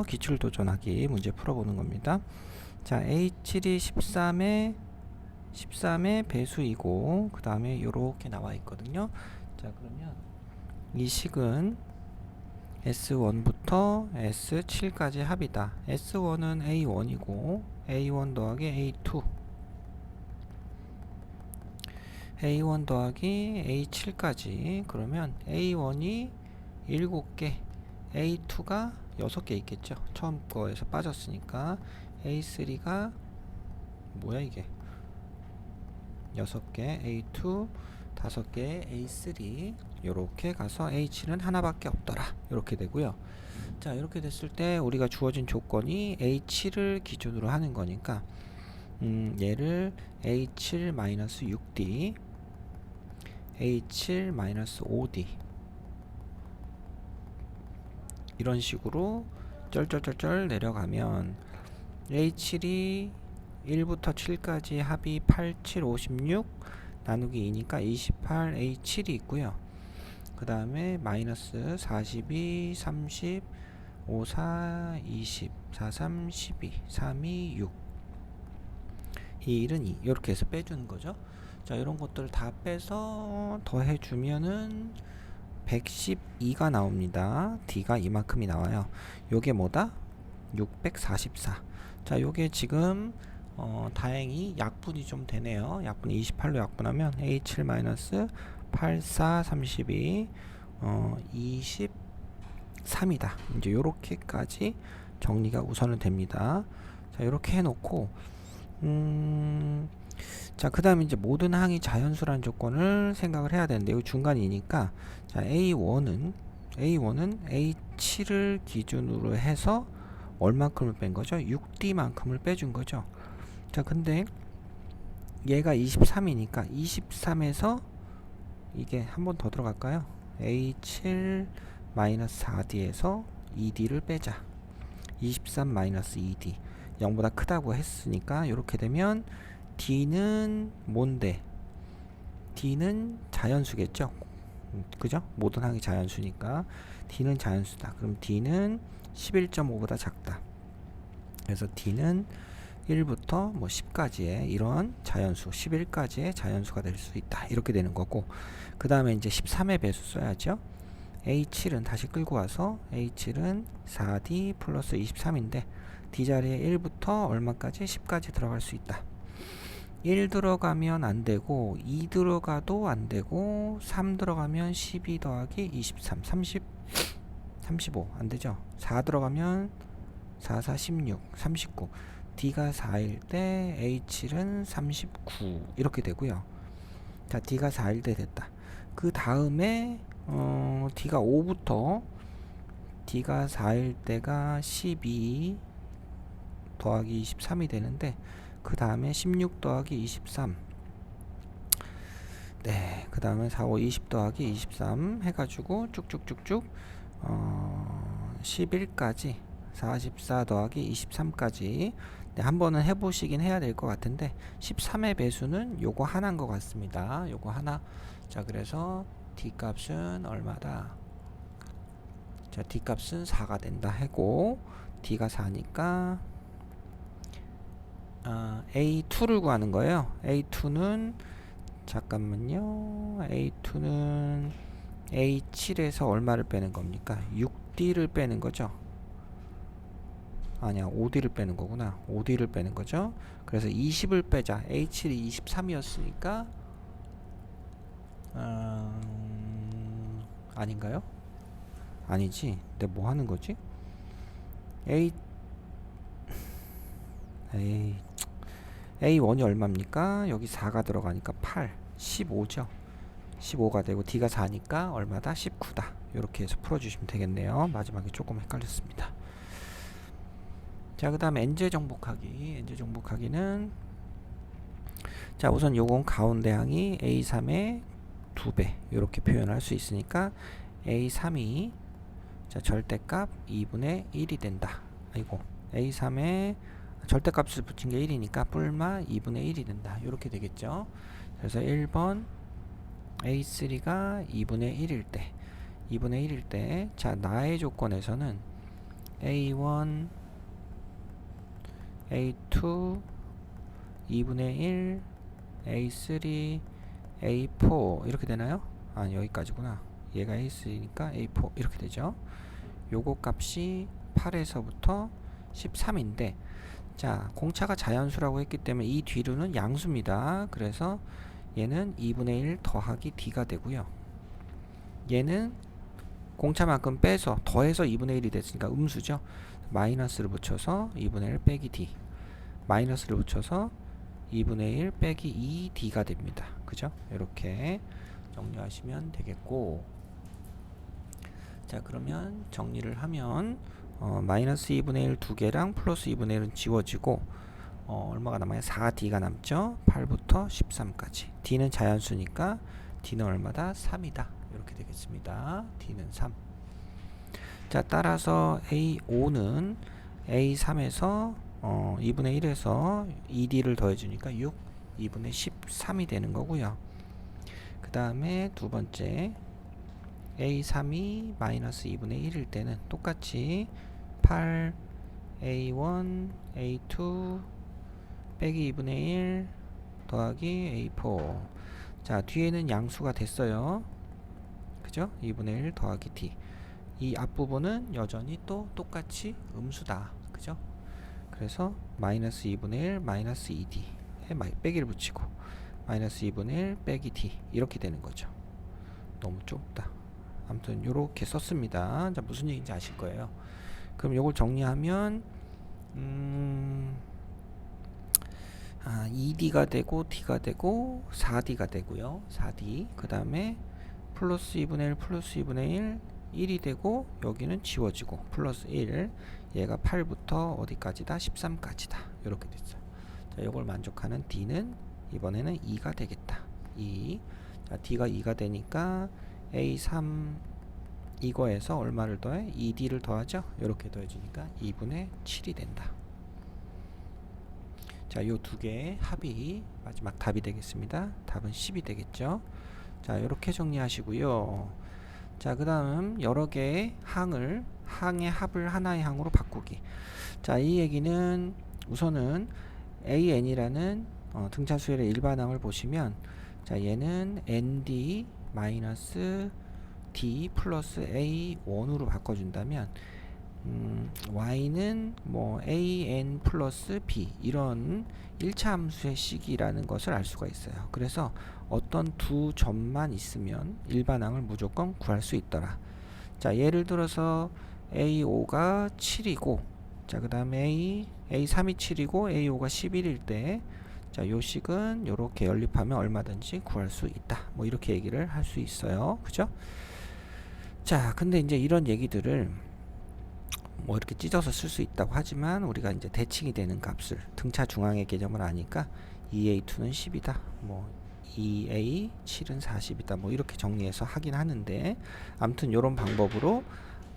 기출도전하기 문제 풀어보는 겁니다. 자, A7이 13의 배수이고 그 다음에 이렇게 나와 있거든요. 자, 그러면 이 식은 S1부터 S7까지 합이다. S1은 A1이고 A1 더하기 A2 A1 더하기 A7까지. 그러면 A1이 7개, A2가 6개 있겠죠. 처음 거에서 빠졌으니까 A3가 뭐야 이게 6개, A2 5개, A3 요렇게 가서 H7은 하나밖에 없더라. 이렇게 되고요. 자, 이렇게 됐을 때 우리가 주어진 조건이 A7을 기준으로 하는 거니까 얘를 A7-6D A7-5D 이런 식으로 쩔쩔쩔쩔 내려가면 A7이 1부터 7까지 합이 8, 7, 56 나누기 2니까 28 A7이 있고요. 그 다음에 마이너스 42, 30, 5, 4, 20, 4, 3, 12, 3, 2, 6 이 1은 2 이렇게 해서 빼주는 거죠. 자, 이런 것들 다 빼서 더해주면은 112가 나옵니다. D가 이만큼이 나와요. 요게 뭐다? 644. 자, 요게 지금 다행히 약분이 좀 되네요. 약분이 28로 약분하면 A7-84 32 23이다. 이제 요렇게까지 정리가 우선은 됩니다. 자, 요렇게 해놓고 자, 그 다음에 이제 모든 항이 자연수라는 조건을 생각을 해야 되는데 이 중간이니까 자, A1은 A7을 기준으로 해서 얼만큼을 뺀 거죠? 6D만큼을 빼준 거죠. 자, 근데 얘가 23이니까 23에서 이게 한 번 더 들어갈까요? A7-4D에서 2D를 빼자. 23-2D 0보다 크다고 했으니까 이렇게 되면 D는 뭔데? D는 자연수겠죠? 그죠? 모든 항이 자연수니까 D는 자연수다. 그럼 D는 11.5보다 작다. 그래서 D는 1부터 뭐 10까지의 이런 자연수, 11까지의 자연수가 될 수 있다. 이렇게 되는 거고, 그 다음에 이제 13의 배수 써야죠. A7은 다시 끌고 와서 A7은 4D 플러스 23인데 D 자리에 1부터 얼마까지? 10까지 들어갈 수 있다. 1 들어가면 안 되고 2 들어가도 안 되고 3 들어가면 12 더하기 23 35 안 되죠. 4 들어가면 4, 4, 16 39 D가 4일 때 H7은 39 이렇게 되고요. 자, D가 4일 때 됐다. 그 다음에 D가 5부터 D가 4일 때가 12 더하기 23이 되는데 그 다음에 16 더하기 23 네, 그 다음에 4, 5, 20 더하기 23 해가지고 쭉쭉쭉쭉 11까지 44 더하기 23까지 네, 한 번은 해보시긴 해야 될 것 같은데 13의 배수는 요거 하나인 것 같습니다. 요거 하나. 자, 그래서 D 값은 얼마다? 자, D 값은 4가 된다 하고 D가 4니까 A2를 구하는 거예요. A2는 잠깐만요. A2는 A7에서 얼마를 빼는 겁니까? 6D를 빼는 거죠. 아니야, 5D를 빼는 거구나. 5D를 빼는 거죠. 그래서 20을 빼자. A7이 23이었으니까 아닌가요? 아니지. 근데 뭐 하는 거지? A1이 얼마입니까? 여기 4가 들어가니까 8, 15죠. 15가 되고 D가 4니까 얼마다? 19다. 이렇게 해서 풀어주시면 되겠네요. 마지막에 조금 헷갈렸습니다. 자, 그 다음에 n제 정복하기는 자, 우선 요건 가운데 항이 A3의 2배 이렇게 표현할 수 있으니까 A3이 자, 절대값 2분의 1이 된다. 아이고, A3에 절대값을 붙인 게 1이니까 뿔마 2분의 1이 된다. 이렇게 되겠죠. 그래서 1번 A3가 2분의 1일 때 자, 나의 조건에서는 A1 A2 2분의 1 A3 A4 이렇게 되나요? 아, 여기까지구나. 얘가 A3니까 A4 이렇게 되죠. 요거 값이 8에서부터 13인데, 자, 공차가 자연수라고 했기 때문에 이 뒤로는 양수입니다. 그래서 얘는 2분의 1 더하기 D가 되고요. 얘는 공차만큼 빼서 더해서 2분의 1이 됐으니까 음수죠. 마이너스를 붙여서 2분의 1 빼기 D, 마이너스를 붙여서 2분의 1 빼기 2D가 됩니다. 그죠? 이렇게 정리하시면 되겠고, 자, 그러면 정리를 하면 마이너스 2분의 1 두 개랑 플러스 2분의 1은 지워지고 얼마가 남아요? 4D가 남죠. 8부터 13까지. D는 자연수니까 D는 얼마다? 3이다. 이렇게 되겠습니다. D는 3. 자, 따라서 A5는 A3에서 2분의 1에서 2D를 더해주니까 6, 2분의 13이 되는 거고요. 그 다음에 두 번째 A3이 마이너스 2분의 1일 때는 똑같이 8 A1 A2 빼기 2분의 1 더하기 A4. 자, 뒤에는 양수가 됐어요. 그죠? 2분의 1 더하기 D. 이 앞부분은 여전히 또 똑같이 음수다. 그죠? 그래서 마이너스 2분의 1 마이너스 2D에 빼기를 붙이고 마이너스 2분의 1 빼기 D 이렇게 되는 거죠. 너무 좁다. 아무튼 요렇게 썼습니다. 자, 무슨 얘기인지 아실 거예요. 그럼 요걸 정리하면 2D가 되고 D가 되고 4D가 되고요. 4D 그 다음에 플러스 2분의 1 플러스 2분의 1 1이 되고 여기는 지워지고 플러스 1, 얘가 8부터 어디까지다? 13까지다. 이렇게 됐어요. 자, 요걸 만족하는 D는 이번에는 2가 되겠다. 2. 자, D가 2가 되니까 A3 이거에서 얼마를 더해? 2D를 더하죠? 이렇게 더해주니까 2분의 7이 된다. 자, 요 두 개의 합이 마지막 답이 되겠습니다. 답은 10이 되겠죠. 자, 이렇게 정리하시고요. 자, 그 다음 여러 개의 항의 합을 하나의 항으로 바꾸기. 자, 이 얘기는 우선은 AN이라는 등차수열의 일반항을 보시면, 자, 얘는 ND 마이너스 D 플러스 A1으로 바꿔준다면 Y는 뭐 AN 플러스 B 이런 1차 함수의 식이라는 것을 알 수가 있어요. 그래서 어떤 두 점만 있으면 일반항을 무조건 구할 수 있더라. 자, 예를 들어서 A5가 7이고, 자, 그 다음에 A3이 7이고 A5가 11일 때, 자, 요 식은 요렇게 연립하면 얼마든지 구할 수 있다. 뭐 이렇게 얘기를 할 수 있어요. 그죠? 자, 근데 이제 이런 얘기들을 뭐 이렇게 찢어서 쓸 수 있다고 하지만 우리가 이제 대칭이 되는 값을 등차 중앙의 개념을 아니까 2A2는 10이다. 뭐 2A7은 40이다. 뭐 이렇게 정리해서 하긴 하는데, 아무튼 이런 방법으로,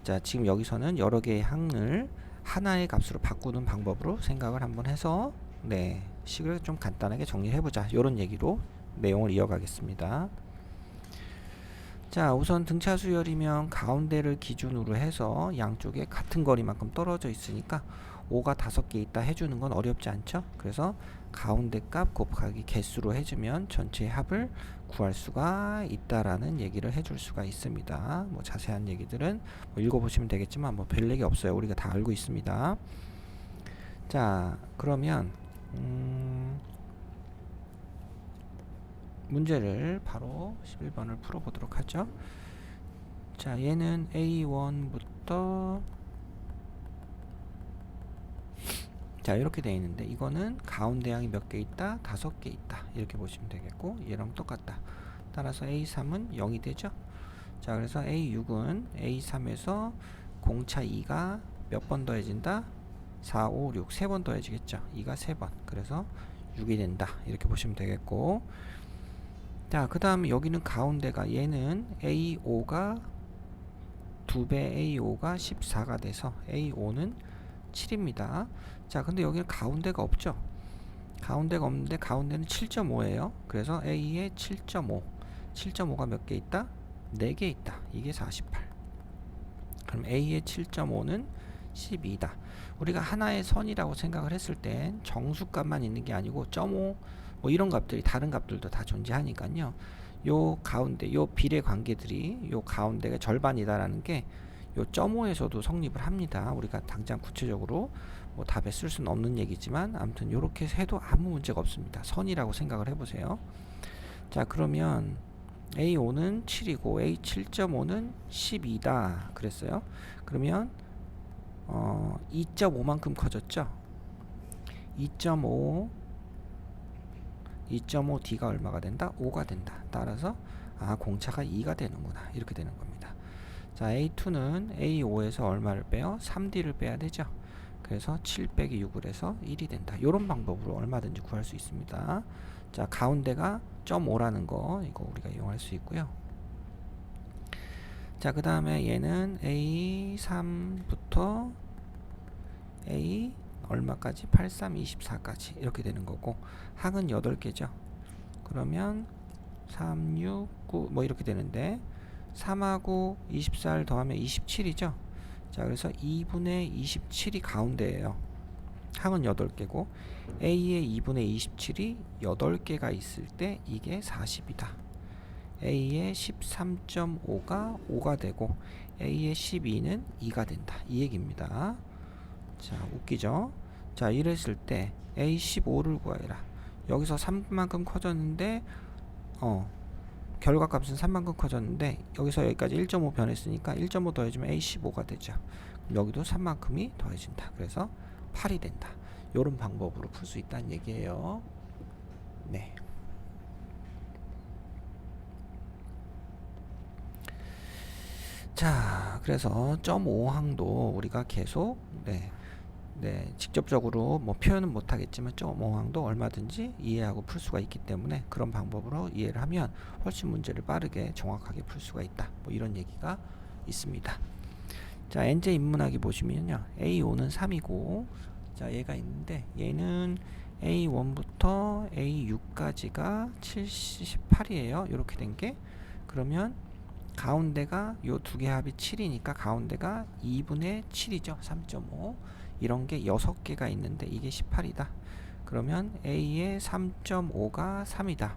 자, 지금 여기서는 여러 개의 항을 하나의 값으로 바꾸는 방법으로 생각을 한번 해서 네, 식을 좀 간단하게 정리해 보자. 이런 얘기로 내용을 이어가겠습니다. 자, 우선 등차 수열이면 가운데를 기준으로 해서 양쪽에 같은 거리만큼 떨어져 있으니까 5가 5개 있다 해주는 건 어렵지 않죠? 그래서 가운데 값 곱하기 개수로 해주면 전체의 합을 구할 수가 있다라는 얘기를 해줄 수가 있습니다. 뭐 자세한 얘기들은 뭐 읽어보시면 되겠지만 뭐 별 얘기 없어요. 우리가 다 알고 있습니다. 자, 그러면 문제를 바로 11번을 풀어보도록 하죠. 자, 얘는 A1부터 자, 이렇게 되어 있는데 이거는 가운데 항이 몇 개 있다? 5개 있다. 이렇게 보시면 되겠고, 얘랑 똑같다. 따라서 A3은 0이 되죠. 자, 그래서 A6은 A3에서 공차 2가 몇 번 더해진다? 4, 5, 6 3번 더해지겠죠. 2가 3번. 그래서 6이 된다. 이렇게 보시면 되겠고, 자, 그 다음에 여기는 가운데가, 얘는 A5가 2배 A5가 14가 돼서 A5는 7입니다. 자, 근데 여기는 가운데가 없죠. 가운데가 없는데 가운데는 7.5예요. 그래서 A의 7.5 7.5가 몇 개 있다? 4개 있다. 이게 48. 그럼 A의 7.5는 12다. 우리가 하나의 선이라고 생각을 했을 땐 정수값만 있는 게 아니고 0.5 뭐 이런 값들이 다른 값들도 다 존재하니까요. 요 가운데 요 비례 관계들이 요 가운데가 절반이다라는 게 요 0.5에서도 성립을 합니다. 우리가 당장 구체적으로 뭐 답에 쓸 수는 없는 얘기지만 아무튼 요렇게 해도 아무 문제가 없습니다. 선이라고 생각을 해보세요. 자, 그러면 A5는 7이고 A7.5는 12다 그랬어요. 그러면 2.5만큼 커졌죠. 2.5D가 얼마가 된다? 5가 된다. 따라서 공차가 2가 되는구나. 이렇게 되는 겁니다. 자, A2는 A5에서 얼마를 빼요? 3D를 빼야 되죠. 그래서 7 빼기 6을 해서 1이 된다. 이런 방법으로 얼마든지 구할 수 있습니다. 자, 가운데가 0.5라는 거 이거 우리가 이용할 수 있고요. 자, 그 다음에 얘는 A3부터 A 얼마까지? 83, 24까지 이렇게 되는 거고 항은 8개죠. 그러면 3, 6, 9 뭐 이렇게 되는데 3하고 24를 더하면 27이죠. 자, 그래서 2분의 27이 가운데예요. 항은 8개고 A의 2분의 27이 8개가 있을 때 이게 40이다. A의 13.5가 5가 되고 A의 12는 2가 된다. 이 얘기입니다. 자, 웃기죠? 자, 이랬을 때 A15를 구하라. 여기서 3만큼 커졌는데 결과값은 3만큼 커졌는데 여기서 여기까지 1.5 변했으니까 1.5 더해주면 A15가 되죠. 여기도 3만큼이 더해진다. 그래서 8이 된다. 이런 방법으로 풀 수 있다는 얘기예요. 네. 자, 그래서 0.5항도 우리가 계속 직접적으로 뭐 표현은 못하겠지만 0.5항도 얼마든지 이해하고 풀 수가 있기 때문에 그런 방법으로 이해를 하면 훨씬 문제를 빠르게 정확하게 풀 수가 있다. 뭐 이런 얘기가 있습니다. 자, n제 인문하기 보시면요, A5는 3이고, 자, 얘가 있는데 얘는 A1부터 A6까지가 78이에요. 이렇게 된 게. 그러면 가운데가 요 두 개 합이 7이니까 가운데가 2분의 7이죠. 3.5. 이런 게 6개가 있는데 이게 18이다. 그러면 A의 3.5가 3이다.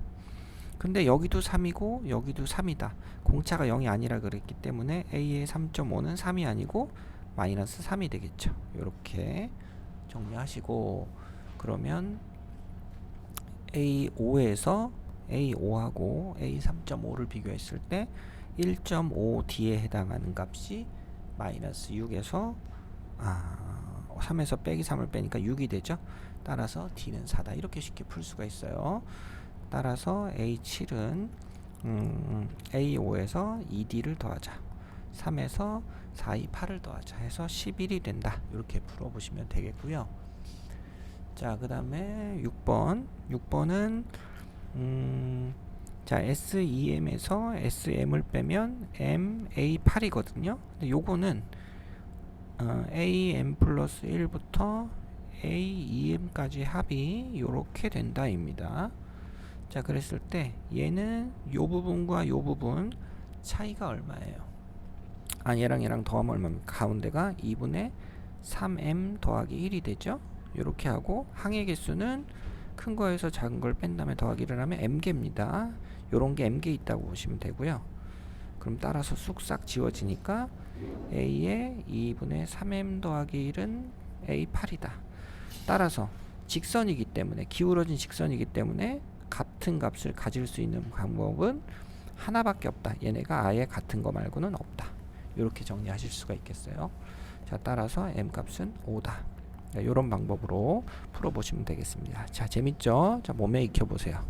근데 여기도 3이고 여기도 3이다. 공차가 0이 아니라 그랬기 때문에 A의 3.5는 3이 아니고 마이너스 3이 되겠죠. 이렇게 정리하시고, 그러면 A5에서 A5하고 A3.5를 비교했을 때 1.5D에 해당하는 값이 마이너스 6에서 3에서 빼기 3을 빼니까 6이 되죠. 따라서 D는 4다. 이렇게 쉽게 풀 수가 있어요. 따라서 A7은 A5에서 2D를 더하자. 3에서 4, 2, 8을 더하자 해서 11이 된다. 이렇게 풀어보시면 되겠고요. 자, 그 다음에 6번은 자, SEM에서 SM을 빼면 MA8이거든요. 근데 요거는 AM 플러스 1부터 AEM까지 합이 요렇게 된다입니다. 자, 그랬을 때 얘는 요 부분과 요 부분 차이가 얼마예요? 얘랑 더하면 얼마입니까? 가운데가 2분의 3M 더하기 1이 되죠. 요렇게 하고 항의 개수는 큰 거에서 작은 걸 뺀 다음에 더하기를 하면 m개입니다. 요런 게 m개 있다고 보시면 되고요. 그럼 따라서 쑥싹 지워지니까 A의 2분의 3M 더하기 1은 A8이다. 따라서 직선이기 때문에, 기울어진 직선이기 때문에 같은 값을 가질 수 있는 방법은 하나밖에 없다. 얘네가 아예 같은 거 말고는 없다. 이렇게 정리하실 수가 있겠어요. 자, 따라서 m 값은 5다. 이런 방법으로 풀어보시면 되겠습니다. 자, 재밌죠? 자, 몸에 익혀보세요.